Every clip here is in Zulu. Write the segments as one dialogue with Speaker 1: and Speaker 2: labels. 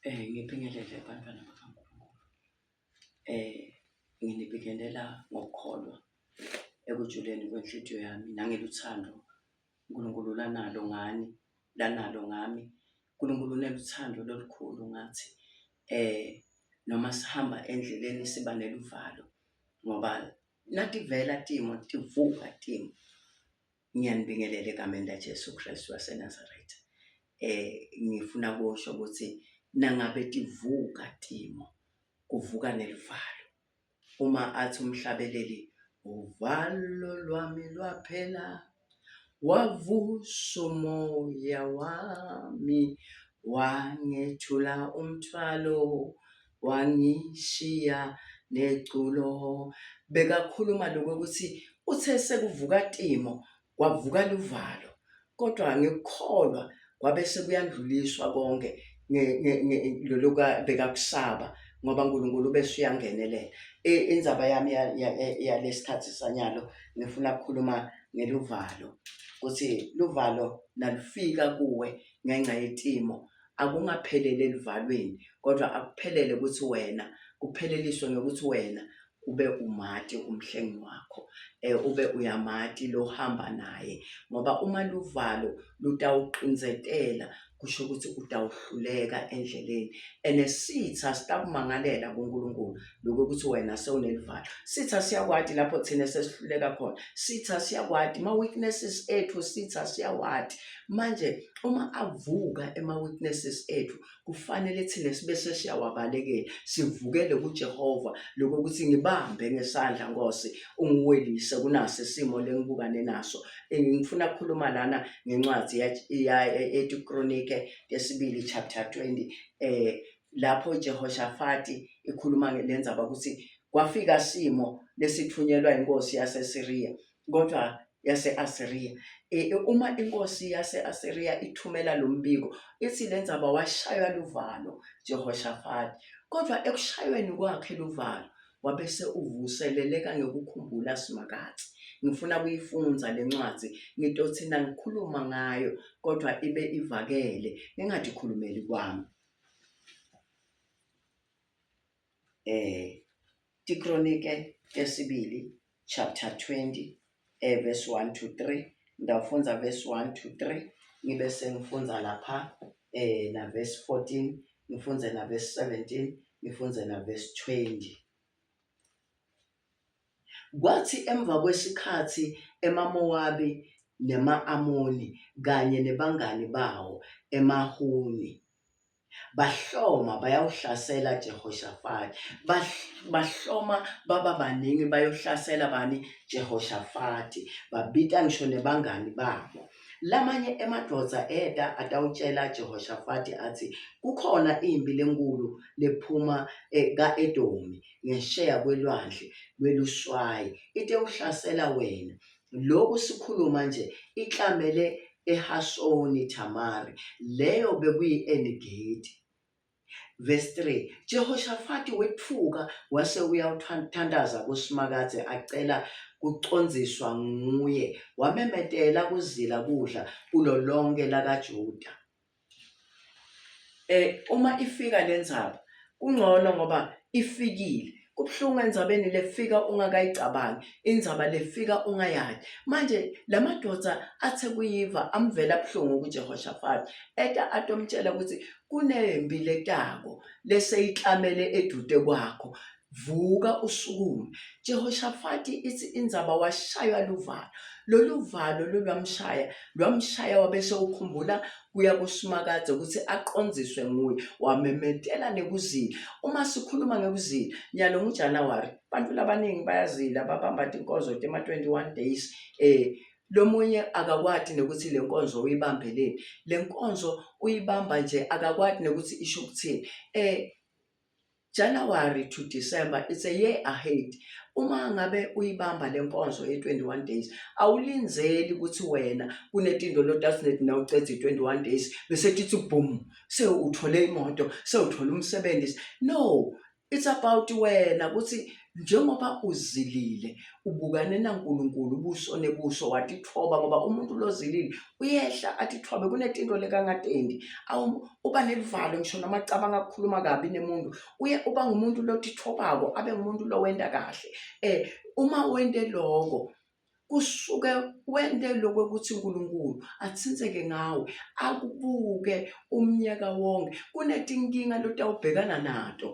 Speaker 1: Ngibingelele bantwana bakaNkulunkulu. Nginibingelela ngokukholwa ekujuleni kwenhliziyo yami nangeluthando uNkulunkulu lanalo ngami. uNkulunkulu uneluthando lolukhulu ngathi noma sihamba endleleni siba neluvalo ngoba nathi vela timo tivuka timo. Ngiyanibingelela egameni laJesu Kristu waseNazaretha. Ngifuna kusho ukuthi nangabe tivuka timo kuvuka neluvalo. Uma athi umhlabeleli uvalo lwami lwaphela, wavusa umoya wami, wangethula umthwalo, wangishiya neculo. Bekakhuluma lokho ukuthi uthe sekuvuka timo kwavuka luvalo, kodwa ngikukholwa kwabe sekuyandluliswa konke loluka bekakusaba ngoba uNkulunkulu bese uyangenelela. Indzaba yami yalesikhathi sanyalo ngifuna ukukhuluma ngeluvalo ukuthi luvalo nalufika kuwe ngenxa yetimo akungaphelele eluvalweni, kodwa akuphelele ukuthi wena kupheleliswe ngokuthi wena ube umati umhlengi wakho, ube uyamati lohamba naye ngoba uma luvalo lutawuqinzetela kusho ukuthi utawuhluleka endleleni. Sitha sitakumangalela kuNkulunkulu lokho ukuthi wena sewuneluvalo. Sitha siyakwati lapho thina sesihluleka khona, sitha siyakwati ma-weaknesses ethu, sitha siyakwati. Manje uma avuka ema-weaknesses ethu kufanele thina sibe sesiyawabalekela, sivukele kuJehova lokho ukuthi ngibambe ngesandla Nkosi ungiwelise kunaso isimo lengibukane naso. Ngifuna ukukhuluma lana ngencwadi ethi Kronike yesibili chapter 20 lapho uJehoshafati ikhuluma ngendzaba ukuthi kwafika simo lesithunyelwa inkosi yase-Asiriya. Uma inkosi yase-Asiriya ithumela lo mbiko ithi lendzaba washaywa luvalo Jehoshafati, kodwa ekushayweni kwakhe luvalo wabese uvuseleleka ngokukhumbula simakathi. Ngifuna kuyifunza lencwadi ngitothi ngikhuluma ngayo kodwa ibe ivakele ngingathi khulumeli kwami. Tikronike yesibili chapter 20 verse 1 to 3. Ndafunza verse 1 to 3 ngibe sengifunza lapha na verse 14, ngifunze na verse 17, ngifunze na verse 20. Kwathi emva kwesikhathi emaMowabi nema-Amoni kanye nebangani bawo eMahuni bahloma bayawuhlasela Jehoshafati. Bahloma baba baningi bayohlasela bani? Jehoshafati. Babita ngisho nebangani babo. Lamanye emadoda eda atawutshela Jehoshafati athi kukhona impi lenkulu lephuma ka-Edomi ngesheya kwelwandle lweLuswayi ite uhlasela wena. Lokhu sikhuluma nje iklamele eHasoni Tamari, leyo bekuyi-Enigedi. Verse 3, Jehoshafati wethuka wase uyawuthandaza kuSimakade acela kucondziswa nguye, wamemetela kuzila kudla kulo lonke lakaJuda. Uma ifika lendzaba kungcono ngoba ifikile. Kubuhlungu endzabeni lefika ungakayicabangi, indzaba lefika ungayazi. Manje lamadoda athe kuyiva amvela buhlungu kuJehoshafati eta atomtshela ukuthi kunempi letako leseyiklamele edude kwakho, vuka usukume. Jehoshafati ithi indzaba washaywa luvalo. Lolu valo lwamshaya wabese ukhumbula kuya kuSimakade ukuthi aqondziswe nguye, wamemetela nekuzila. Uma sikhuluma ngekuzila nyalo nguJanuwari, bantu labaningi bayazila babamba inkonzo tema 21 days. Lomunye akakwati nokuthi le nkonzo uyibambeleni. Le nkonzo uyibamba nje akakwati nokuthi isho ukuthini. January to December, it's a year ahead. Uma ngabe uyibamba le nkonzo ye-21 days, awulinzeli ukuthi wena kunetinto lotasinethi na ucedza i-21 days bese tithi boom, sewuthole imoto, sewuthole umsebenzi. No, it's about wena ukuthi njengoba uzilile ubukane naNkulunkulu ubuso nebuso watithoba ngoba umuntu lozilile uyehla atithobe kunetinto lekangatendi uba nelivalo ngisho namacabanga akukhuluma kabi nemuntu uba ngumuntu lotithobako abe ngumuntu lowenda kahle uma wende lokho kusuke wende lokho ukuthi uNkulunkulu athinseke ngawe akubuke umnyaka wonke kunetinkinga lotawubhekana nato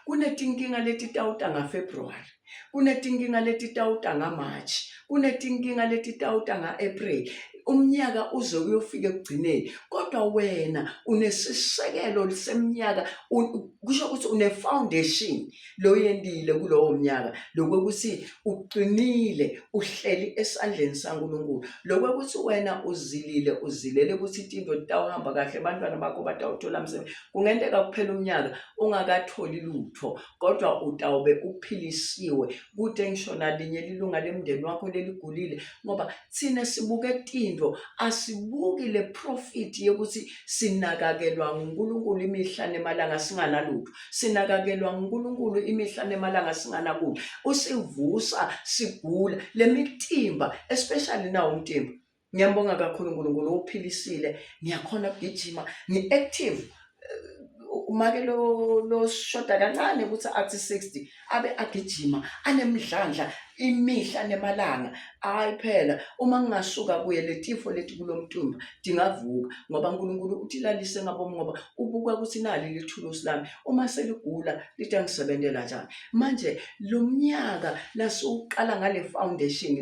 Speaker 1: kunetinkinga letitawuta ngaFebruary kunetinkinga letitawuta ngaMarch kunetinkinga letitawuta ngaApril umnyaka uze uyofika ekugcineni kodwa wena unesisekelo seminyaka kusho ukuthi une foundation loyendile kulowo mnyaka lokuthi uqinile uhleli esandleni saNkulunkulu lokuthi wena uzilele ukuthi into litawuhamba kahle abantwana bakho batawuthola umsebenzi kungenteka kuphela umnyaka ungakatholi lutho kodwa utawube uphilisiwe kude ngisho nalinye lilunga lemndeni wakho leligulile ngoba thina sibuke into asibuki le profit yokuthi sinakakelwa uNkulunkulu imihla nemalanga singanalutho sinakakelwa uNkulunkulu imihla nemalanga singanakudla usivusa sigula lemitimba especially nawo umtimba ngiyambonga kakhulu uNkulunkulu uphilisile ngiyakhona ukugijima ngiactive make lo shoda kancane ukuthi athi 60 abe agijima anemidlandla imihla nemalanga hayi phela uma ngingasuka kuye letifo leti kulomtumba dingavuka ngoba uNkulunkulu uthilalise ngabomi ngoba ubuka ukuthi nali lithulusi lami uma seligula lithi angisebenzela njani manje lo mnyaka lasuqala ngale foundation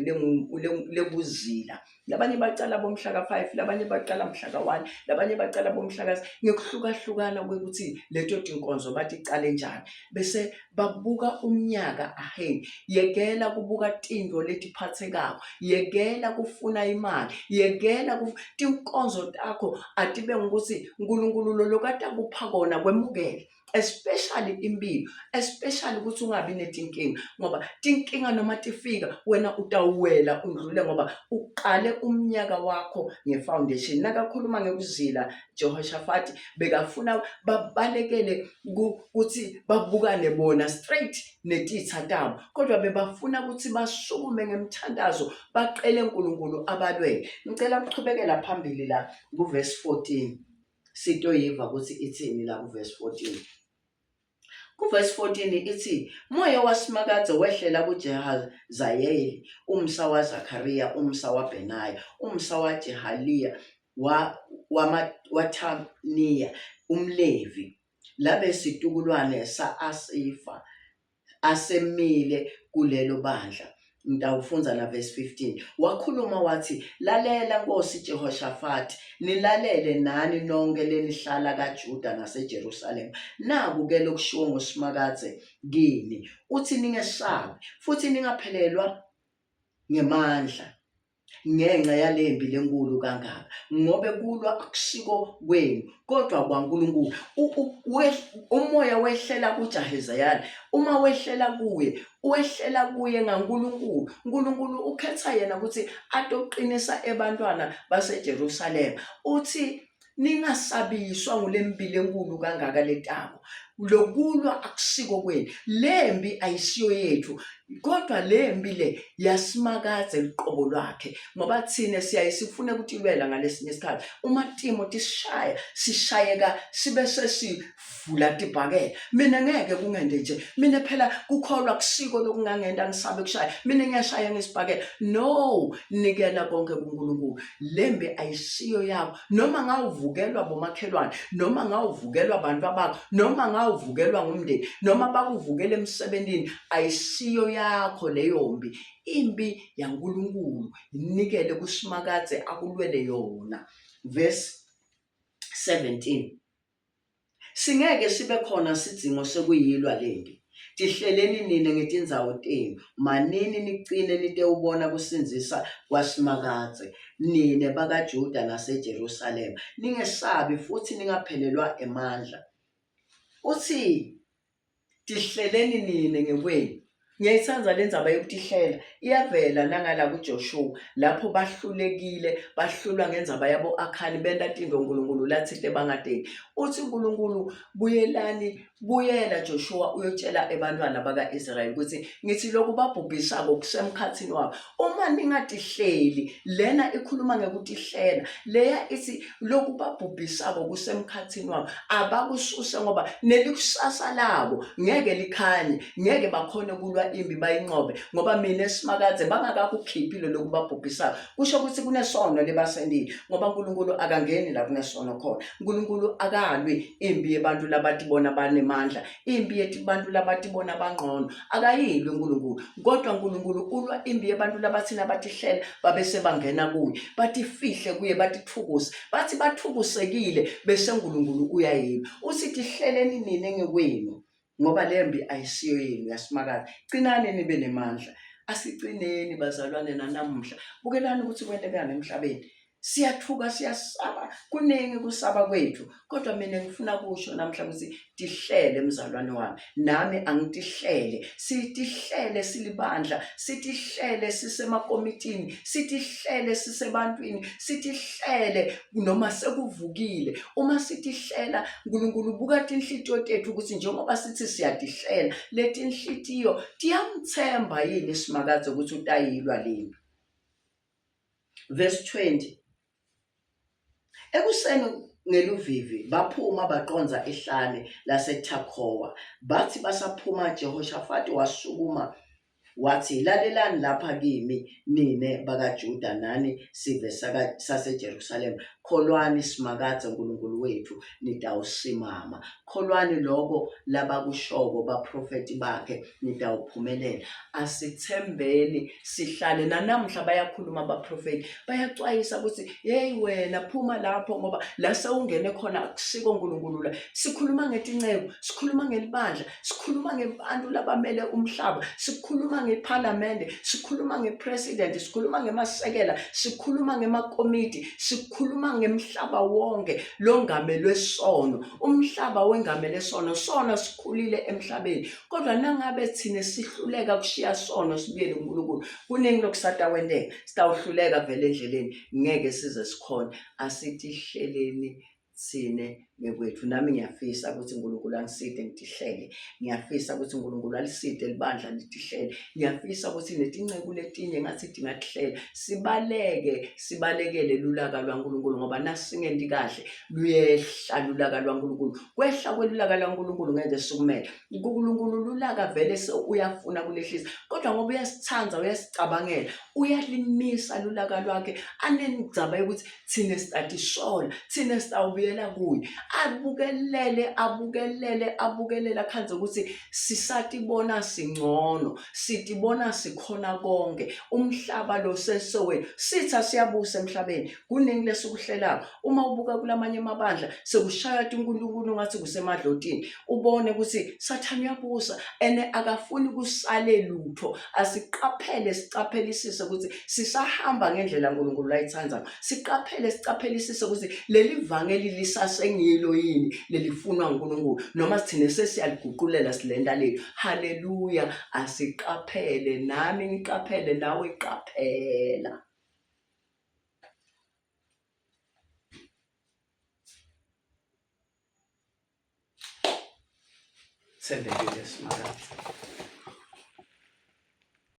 Speaker 1: lekuzila labanye bacala bomhla ka5 labanye bacala mhla ka1 labanye bacala bomhla ka ngekuhlukahlukana ukuthi leto tinkonzo bathi icale njani bese babuka umnyaka ahead yekela kubuka tinto letiphathekako yekela kufuna imali yekela tinkonzo takho atibe ukuthi uNkulunkulu lo lokade akupha kona kwemukele especially impilo especially ukuthi ungabi netinkinga ngoba tinkinga noma tifika wena utawuwela undlule ngoba uqale umnyaka wakho ngefoundation nakakhuluma ngekuzila Jehoshaphat bekafuna babalekele ukuthi babukane bona straight netitha tabo kodwa bebafuna ukuthi basukume ngemthandazo baqele uNkulunkulu abalwele ngicela ukuchubekela phambili la kuverse 14 sitoyiva ukuthi ithini la kuverse 14 Kuverse 14 ithi moya wasimakadze wehlela kuJehazayeli umsa waZakhariya umsa waBenaya umsa waJehaliya waThaniya umlevi labe situkulwane saAsifa asemile kulelo bandla ngitawufunza na verse 15 wakhuluma wathi lalela Nkosi Jehoshaphat nilalele nani nonke lenihlala kaJuda naseJerusalem naku ke lokushiwo ngosimakadze kini uthi ningesabi futhi ningaphelelwa ngemandla ngenxa yalembi lenkulu kangaka ngobe kulwa akusiko kwenu kodwa kwaNkulunkulu umoya wehlela kuJahazayeli uma wehlela kuye ngaNkulunkulu uNkulunkulu ukhetha yena ukuthi atoqinisa ebantwana baseJerusalem uthi ningasabiswa ngulempilo enkulu kangaka letabo lokulwa akusiko kwenu lembi ayisiyo yethu kodwa lembi le yasimakadze liqobo lwakhe ngoba thina siyayisifune ukutilwela ngalesinye isikhathi uma timo sishayeka sibe sesivula tibhakela mina ngeke kungende nje mina phela kukholwa kusiko lokungangenda ngisabe kushaya mina ngiyashaya ngesibhakela no nikela konke kuNkulunkulu lembi ayisiyo yakho noma ngawuvukelwa bomakhelwane noma ngawuvukelwa abantu abakho noma ngawuvukelwa ngumndeni noma bakuvukela emsebenzini ayisiyo yakho leyombi imbi yaNkulunkulu inikele kusimakadze akulwele yona verse 17 singeke sibe khona sidingo sekuyilwa lembi tihleleni nina ngetindzawo tenu manini nicine nite ubona kusinzisa kwasimakadze nine bakaJuda naseJerusalem ningesabi futhi ningaphelelwa emandla uthi tihleleni nini ngekwenu ngiyayithanda lenzaba yokutihlela iyavela nangala kuJoshua lapho bahlulekile bahlulwa ngendzaba yabo Akhani benta tintfo uNkulunkulu latsite bangateki uthi uNkulunkulu buyela Joshua uyotshela ebantwana baka-Israyeli ukuthi ngithi lokhu babhubhisako kusemkhathini wabo uma ningatihleli lena ikhuluma ngekutihlela leya ithi lokhu babhubhisako kusemkhathini wabo abakususe ngoba nelikusasa labo ngeke likhanye ngeke bakhone kulwa impi bayinqobe ngoba mina eSimakadze bangakakukhiphile lokhu babhubhisayo kusho ukuthi kunesono lebasendile ngoba uNkulunkulu akangeni la kunesono khona uNkulunkulu akalwi impi yebantu labatibona banemandla impi yethi bantu labatibona bangqono akayilwi uNkulunkulu kodwa uNkulunkulu ulwa impi yebantu labathina batihlela babese bangena kuye batifihle kuye batithukuse bathi bathukusekile bese uNkulunkulu uyayilwa uthi tihleleni nini engekwenu ngoba lembi ayisiyo yenu yaSimakade cinane nibe nemandla asicineni bazalwane nanamuhla bukelani ukuthi kwentekani emhlabeni siyathuka siyasaba kuningi kusaba kwethu kodwa mina ngifuna kusho namhlanje ukuthi tihlele mzalwane wami nami angitihlele sitihlele silibandla sitihlele sisemakomitini sitihlele sisebantwini sitihlele noma sekuvukile uma sitihlela uNkulunkulu buka tinhlitiyo tethu ukuthi njengoba sithi siyatihlela leti inhlitiyo tiyamthemba yini Simakadze ukuthi utayilwa leni verse 20 Ekuseni ngeluvivi baphuma baqonza ihlane laseThakowa bathi basaphuma Jehoshafati wasukuma wathi lalelani lapha kimi nine bakaJuda nani sive saseJerusalem kholwani Simakadze uNkulunkulu wethu nitawusimama kholwani lokho labakushoko baprofeti bakhe nitawuphumelela asithembeni sihlale nanamhla bayakhuluma abaprofeti bayacwayisa ukuthi hey wena phuma lapho ngoba la sewungene khona akusiko uNkulunkulu la sikhuluma ngetinceku sikhuluma ngelibandla sikhuluma ngebantu labamele umhlaba sikhuluma ngeparlamente sikhuluma ngepresident sikhuluma ngemasekela sikhuluma ngemakomiti sikhuluma ngemhlaba wonke longamelwe sono umhlaba wengamele sono sona sikhulile emhlabeni kodwa nangabe thine sihluleka kushiya sono sibuyele uNkulunkulu kuningi lokusatakwendeka sitawuhluleka vele endleleni ngeke size sikhona asitihleleni sine ngekwethu nami ngiyafisa ukuthi uNkulunkulu angiside ngitihlele ngiyafisa ukuthi uNkulunkulu aliside libandla litihlele ngiyafisa ukuthi netinceku letinye ngathi dingatihlela sibalekele lulaka lwaNkulunkulu ngoba nasingenti kahle luyehla lulaka lwaNkulunkulu kwehla kwelulaka lwaNkulunkulu ngeke sikumele uNkulunkulu lulaka vele uyafuna kulehlisa kodwa ngoba uyasithanza uyasicabangela uyalimisa lulaka lwakhe anendzaba yokuthi thine sitatisola thine sitawubuyela kuye abukelele akhanze ukuthi sisatibona singcono sitibona sikhona konke umhlaba lo sesowethu sitha siyabusa emhlabeni kuningi lesikuhlelayo uma ubuka kulamanye amabandla sekushaya uNkulunkulu ngathi kusemadlotini ubone ukuthi sathana uyabusa ene akafuni kusale lutho asiqaphele sicaphelisise ukuthi sisahamba ngendlela uNkulunkulu ayithandayo sicaphelisise ukuthi leli vangeli lisasengilo yini lelifunwa uNkulunkulu noma sithine sesiyaliguqulela silenda lethu haleluya asiqaphele nami ngiqaphele nawe iqaphela sendele Simakadze